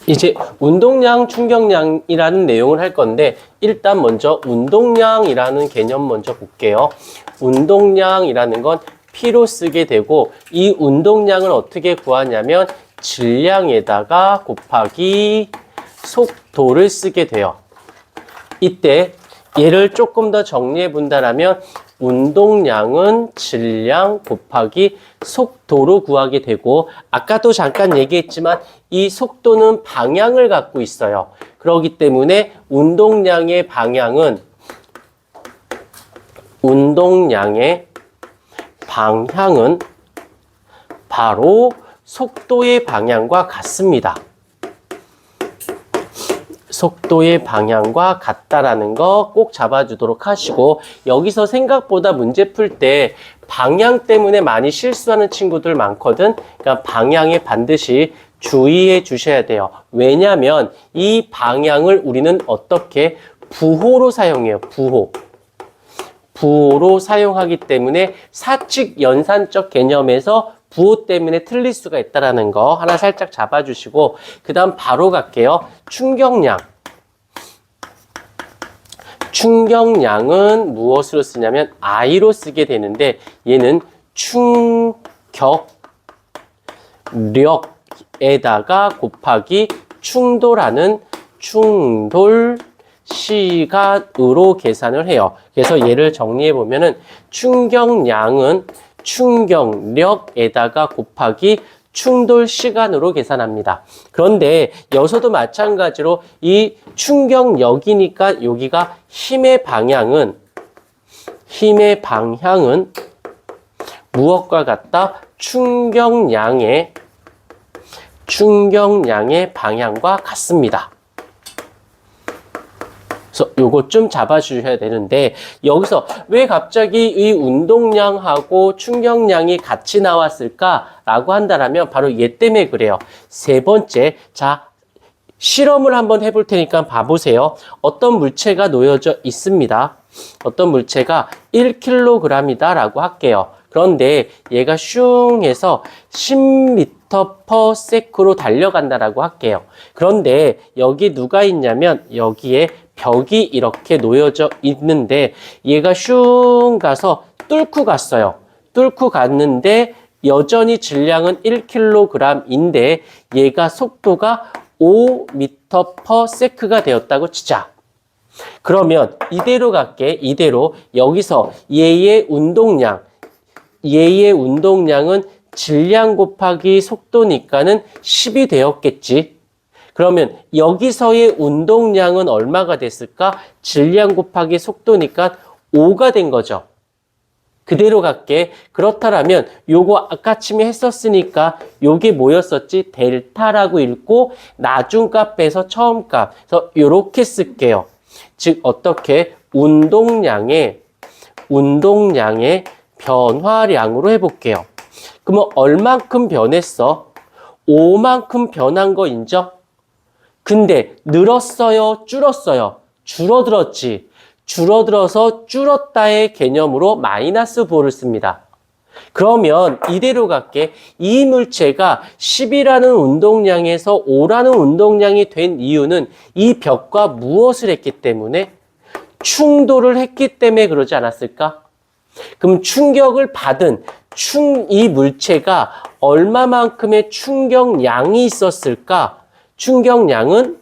이제 운동량, 충격량이라는 내용을 할 건데 일단 먼저 운동량이라는 개념 먼저 볼게요. 운동량이라는 건 P로 쓰게 되고 이 운동량을 어떻게 구하냐면 질량에다가 곱하기 속도를 쓰게 돼요. 이때 얘를 조금 더 정리해 본다면 운동량은 질량 곱하기 속도로 구하게 되고 아까도 잠깐 얘기했지만 이 속도는 방향을 갖고 있어요. 그렇기 때문에 운동량의 방향은 바로 속도의 방향과 같습니다. 속도의 방향과 같다라는 거 꼭 잡아주도록 하시고 여기서 생각보다 문제 풀 때 방향 때문에 많이 실수하는 친구들 많거든. 그러니까 방향에 반드시 주의해 주셔야 돼요. 왜냐하면 이 방향을 우리는 어떻게 부호로 사용해요. 부호로 사용하기 때문에 사칙 연산적 개념에서 부호 때문에 틀릴 수가 있다는 거 하나 살짝 잡아주시고 그 다음 바로 갈게요. 충격량은 무엇으로 쓰냐면 I로 쓰게 되는데 얘는 충격력에다가 곱하기 충돌하는 충돌 시간으로 계산을 해요. 그래서 얘를 정리해 보면은 충격량은 충격력에다가 곱하기 충돌 시간으로 계산합니다. 그런데 여기서도 마찬가지로 이 충격력이니까 여기가 힘의 방향은 무엇과 같다? 충격량의 방향과 같습니다. 그래서 요거 좀 잡아주셔야 되는데 여기서 왜 갑자기 이 운동량하고 충격량이 같이 나왔을까라고 한다면 바로 얘 때문에 그래요. 세 번째, 자 실험을 한번 해볼 테니까 봐보세요. 어떤 물체가 놓여져 있습니다. 어떤 물체가 1kg이다 라고 할게요. 그런데 얘가 슝 해서 10m/s로 달려간다라고 할게요. 그런데 여기 누가 있냐면 여기에 벽이 이렇게 놓여져 있는데 얘가 슝 가서 뚫고 갔어요. 뚫고 갔는데 여전히 질량은 1kg인데 얘가 속도가 5m/s가 되었다고 치자. 그러면 이대로 갈게. 이대로 여기서 얘의 운동량은 질량 곱하기 속도니까는 10이 되었겠지. 그러면 여기서의 운동량은 얼마가 됐을까? 질량 곱하기 속도니까 5가 된 거죠. 그대로 갈게. 그렇다면 요거 아까쯤에 했었으니까 요게 뭐였었지? 델타라고 읽고 나중값 빼서 처음값. 그래서 요렇게 쓸게요. 즉 어떻게? 운동량의 변화량으로 해볼게요. 그러면 얼만큼 변했어? 5만큼 변한 거 인정? 근데 늘었어요? 줄었어요? 줄어들었지. 줄어들어서 줄었다의 개념으로 마이너스 부호를 씁니다. 그러면 이대로 갈게. 이 물체가 10이라는 운동량에서 5라는 운동량이 된 이유는 이 벽과 무엇을 했기 때문에? 충돌을 했기 때문에 그러지 않았을까? 그럼 충격을 받은 이 물체가 얼마만큼의 충격량이 있었을까? 충격량은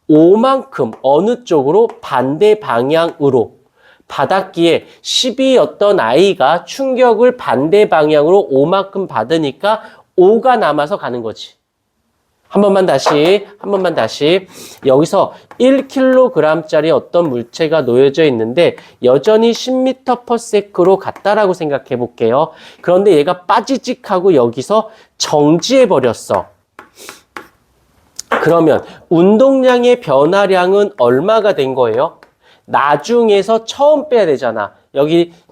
5만큼 어느 쪽으로? 반대 방향으로 받았기에 10이었던 아이가 충격을 반대 방향으로 5만큼 받으니까 5가 남아서 가는 거지. 한 번만 다시. 여기서 1kg짜리 어떤 물체가 놓여져 있는데 여전히 10m/s로 갔다라고 생각해 볼게요. 그런데 얘가 빠지직하고 여기서 정지해 버렸어. 그러면 운동량의 변화량은 얼마가 된 거예요? 나중에서 처음 빼야 되잖아.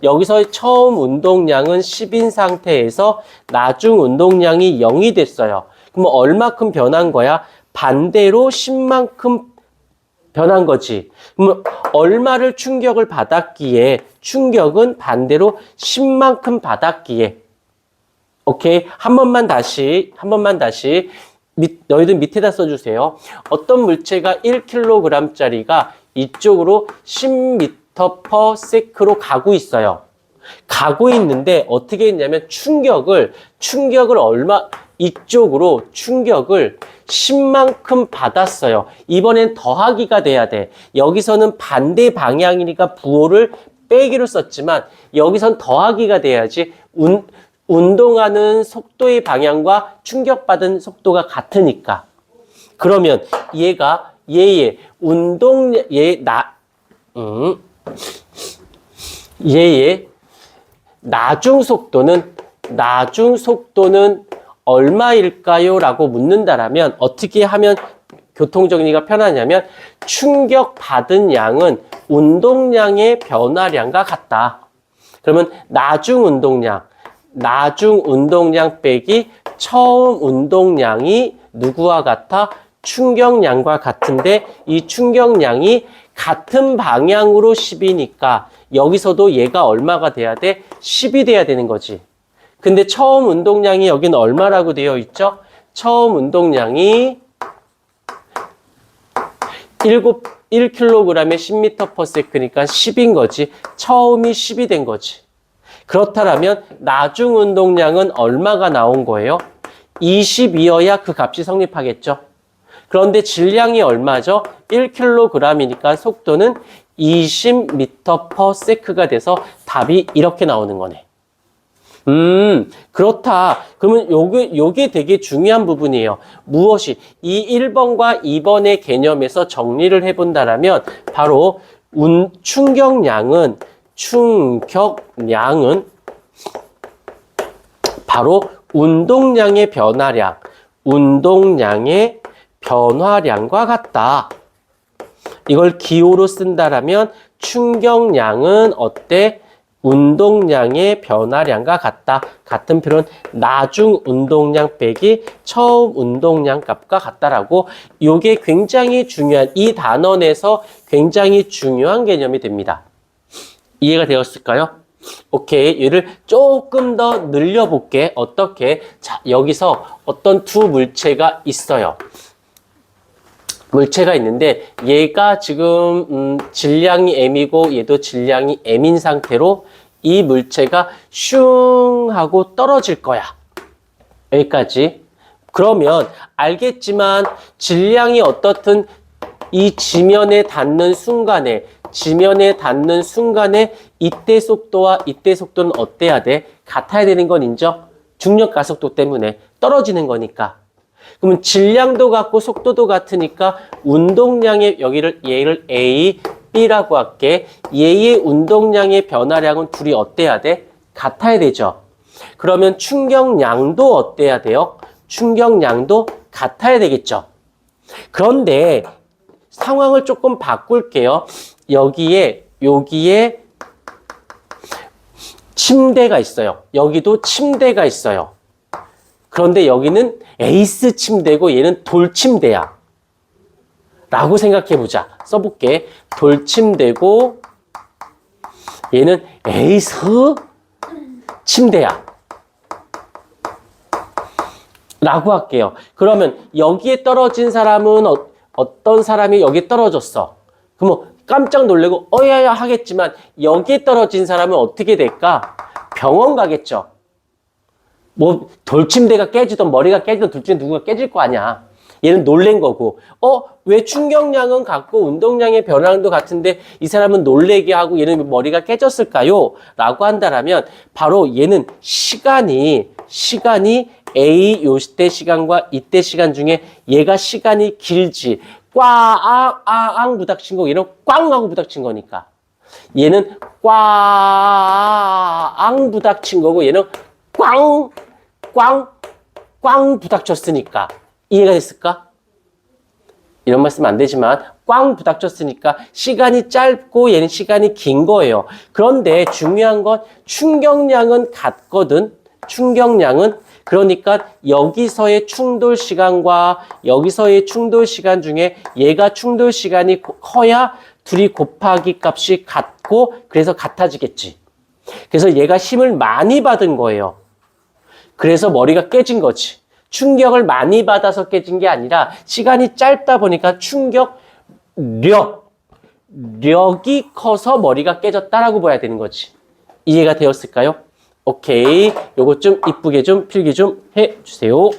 여기서 처음 운동량은 10인 상태에서 나중 운동량이 0이 됐어요. 그럼 얼마큼 변한 거야? 반대로 10만큼 변한 거지. 그럼 얼마를 충격을 받았기에 충격은 반대로 10만큼 받았기에 오케이. 한 번만 다시. 너희들 밑에다 써주세요. 어떤 물체가 1kg짜리가 이쪽으로 10m/s로 가고 있어요. 가고 있는데 어떻게 했냐면 충격을 이쪽으로 충격을 10만큼 받았어요. 이번엔 더하기가 돼야 돼. 여기서는 반대 방향이니까 부호를 빼기로 썼지만 여기선 더하기가 돼야지 운동하는 속도의 방향과 충격받은 속도가 같으니까. 그러면 얘의 나중 속도는 얼마일까요? 라고 묻는다라면 어떻게 하면 교통정리가 편하냐면 충격받은 양은 운동량의 변화량과 같다. 그러면 나중 운동량 빼기 처음 운동량이 누구와 같아? 충격량과 같은데 이 충격량이 같은 방향으로 10이니까 여기서도 얘가 얼마가 돼야 돼? 10이 돼야 되는 거지. 근데 처음 운동량이 여기는 얼마라고 되어 있죠? 처음 운동량이 1kg에 10m/s니까 10인 거지. 처음이 10이 된 거지. 그렇다면 나중 운동량은 얼마가 나온 거예요? 20이어야 그 값이 성립하겠죠. 그런데 질량이 얼마죠? 1kg이니까 속도는 20m/s가 돼서 답이 이렇게 나오는 거네. 그렇다. 그러면 요게 되게 중요한 부분이에요. 무엇이? 이 1번과 2번의 개념에서 정리를 해본다라면 바로 충격량은 바로 운동량의 변화량과 같다. 이걸 기호로 쓴다라면 충격량은 어때? 운동량의 변화량과 같다. 같은 표현 나중 운동량 빼기 처음 운동량 값과 같다라고 이게 굉장히 중요한 이 단원에서 굉장히 중요한 개념이 됩니다. 이해가 되었을까요? 오케이. 얘를 조금 더 늘려볼게. 어떻게? 자, 여기서 어떤 두 물체가 있어요. 물체가 있는데 얘가 지금 질량이 m이고 얘도 질량이 m인 상태로 이 물체가 슝 하고 떨어질 거야. 여기까지. 그러면 알겠지만 질량이 어떻든 이 지면에 닿는 순간에 이때 속도와 이때 속도는 어때야 돼? 같아야 되는 건 인정? 중력 가속도 때문에 떨어지는 거니까. 그러면 질량도 같고 속도도 같으니까 운동량의 얘를 A, B라고 할게. 얘의 운동량의 변화량은 둘이 어때야 돼? 같아야 되죠. 그러면 충격량도 어때야 돼요? 충격량도 같아야 되겠죠. 그런데 상황을 조금 바꿀게요. 여기에 침대가 있어요. 여기도 침대가 있어요. 그런데 여기는 에이스 침대고 얘는 돌 침대야. 라고 생각해보자. 써볼게. 돌 침대고 얘는 에이스 침대야. 라고 할게요. 그러면 여기에 떨어진 사람은 어떤 사람이 여기에 떨어졌어? 그러면 깜짝 놀래고 어야야 하겠지만 여기에 떨어진 사람은 어떻게 될까? 병원 가겠죠. 뭐 돌침대가 깨지던 머리가 깨지던 둘 중에 누군가 깨질 거 아니야. 얘는 놀란 거고 왜 충격량은 같고 운동량의 변화량도 같은데 이 사람은 놀래게 하고 얘는 머리가 깨졌을까요? 라고 한다면 바로 얘는 시간이 A 요때 시간과 이때 시간 중에 얘가 시간이 길지. 꽝 부닥친 거고 얘는 꽝 하고 부닥친 거니까. 얘는 꽝 부닥친 거고 얘는 꽝 부닥쳤으니까. 이해가 됐을까? 이런 말씀 안 되지만 꽝 부닥쳤으니까 시간이 짧고 얘는 시간이 긴 거예요. 그런데 중요한 건 충격량은 같거든. 충격량은 그러니까 여기서의 충돌 시간과 여기서의 충돌 시간 중에 얘가 충돌 시간이 커야 둘이 곱하기 값이 같고 그래서 같아지겠지. 그래서 얘가 힘을 많이 받은 거예요. 그래서 머리가 깨진 거지. 충격을 많이 받아서 깨진 게 아니라 시간이 짧다 보니까 충격력이 커서 머리가 깨졌다라고 봐야 되는 거지. 이해가 되었을까요? 오케이. 요거 좀 이쁘게 좀 필기 좀 해주세요.